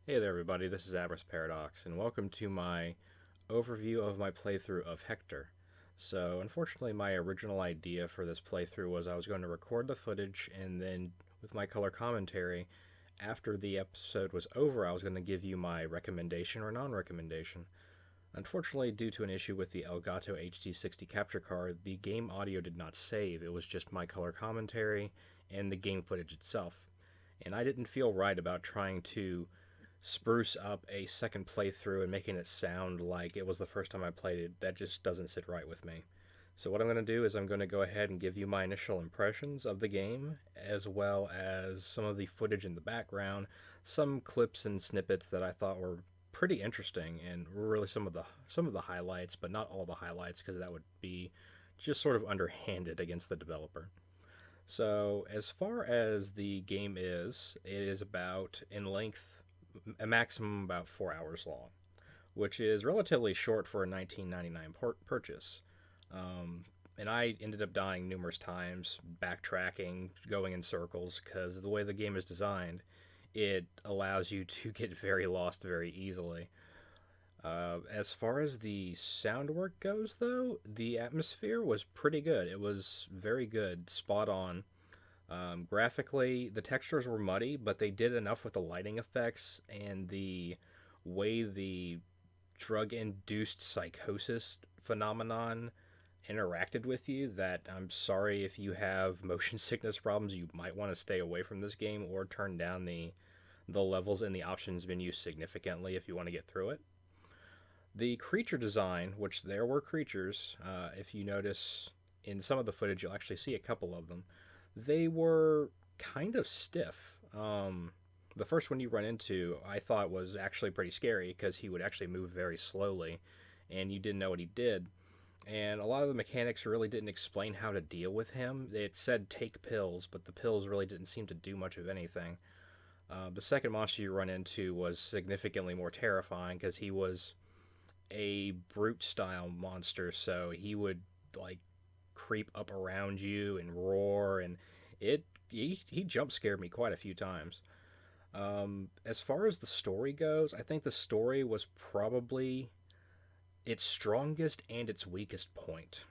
Hey there everybody, this is Avarice Paradox, and welcome to my overview of my playthrough of Hektor. So, unfortunately, my original idea for this playthrough was I was going to record the footage, and then with my color commentary, after the episode was over, I was going to give you my recommendation or non-recommendation. Unfortunately, due to an issue with the Elgato HD60 capture card, the game audio did not save. It was just my color commentary and the game footage itself. And I didn't feel right about trying to spruce up a second playthrough and making it sound like it was the first time I played it. That just doesn't sit right with me. So what I'm going to do is I'm going to go ahead and give you my initial impressions of the game, as well as some of the footage in the background, some clips and snippets that I thought were pretty interesting and were really some of the highlights, but not all the highlights because that would be just sort of underhanded against the developer. So, as far as the game is, it is about in length a maximum about 4 hours long, which is relatively short for a 1999 purchase. Um, and I ended up dying numerous times, backtracking, going in circles, because the way the game is designed, it allows you to get very lost very easily. As far as the sound work goes, though, the atmosphere was pretty good. It was very good, spot on. Graphically, the textures were muddy, but they did enough with the lighting effects and the way the drug induced psychosis phenomenon interacted with you that I'm sorry if you have motion sickness problems, you might want to stay away from this game or turn down the levels in the options menu significantly if you want to get through it. The creature design, which there were creatures, if you notice in some of the footage, you'll actually see a couple of them. They were kind of stiff. The first one you run into, I thought was actually pretty scary because he would actually move very slowly, and you didn't know what he did. And a lot of the mechanics really didn't explain how to deal with him. It said take pills, but the pills really didn't seem to do much of anything. The second monster you run into was significantly more terrifying because he was a brute style monster, so he would like creep up around you and roar, and he jump scared me quite a few times. As far as the story goes, I think the story was probably its strongest and its weakest point.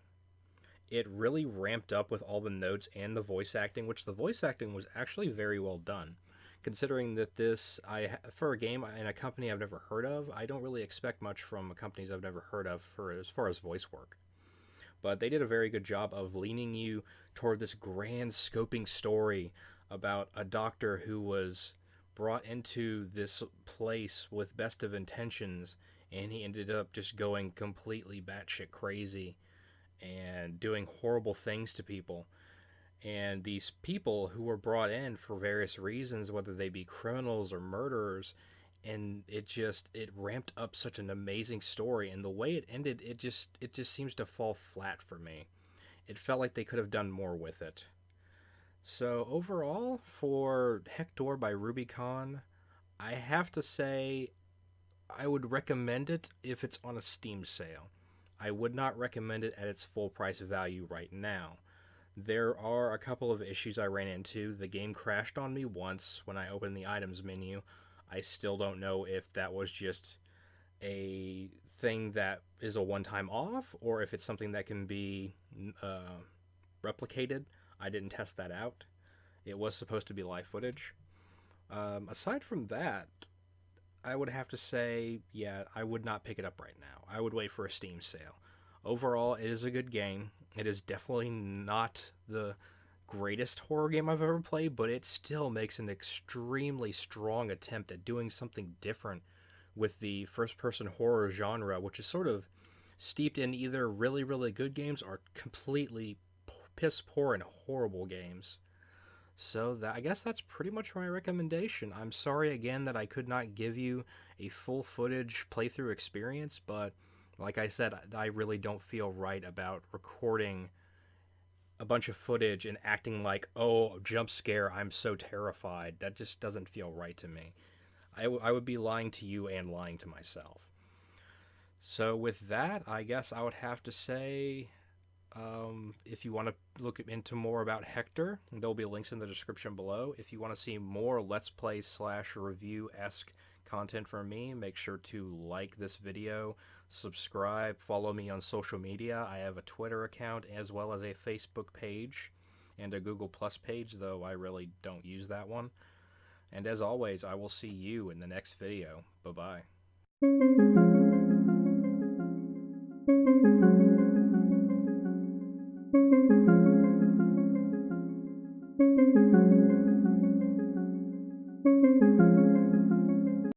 It really ramped up with all the notes and the voice acting, which the voice acting was actually very well done. Considering that this, for a game in a company I've never heard of, I don't really expect much from companies I've never heard of for as far as voice work. But they did a very good job of leaning you toward this grand scoping story about a doctor who was brought into this place with best of intentions, and he ended up just going completely batshit crazy and doing horrible things to people. And these people who were brought in for various reasons, whether they be criminals or murderers, and it ramped up such an amazing story, and the way it ended, it just seems to fall flat for me. It felt like they could have done more with it. So overall, for Hector by Rubicon, I have to say I would recommend it if it's on a Steam sale. I would not recommend it at its full price value right now. There are a couple of issues I ran into. The game crashed on me once when I opened the items menu. I still don't know if that was just a thing that is a one time off or if it's something that can be uh, replicated. I didn't test that out. It was supposed to be live footage. Aside from that, I would have to say, yeah, I would not pick it up right now. I would wait for a Steam sale. Overall, it is a good game. It is definitely not the greatest horror game I've ever played, but it still makes an extremely strong attempt at doing something different with the first person horror genre, which is sort of steeped in either really, really good games or completely piss poor and horrible games. So I guess that's pretty much my recommendation. I'm sorry again that I could not give you a full footage playthrough experience, but like I said, I really don't feel right about recording a bunch of footage and acting like, oh, jump scare, I'm so terrified. That just doesn't feel right to me. I would be lying to you and lying to myself. So with that, I guess I would have to say If you want to look into more about Hektor, there'll be links in the description below. If you want to see more Let's Play / review-esque content from me, make sure to like this video, subscribe, follow me on social media. I have a Twitter account as well as a Facebook page and a Google Plus page, though I really don't use that one. And as always, I will see you in the next video. Bye-bye.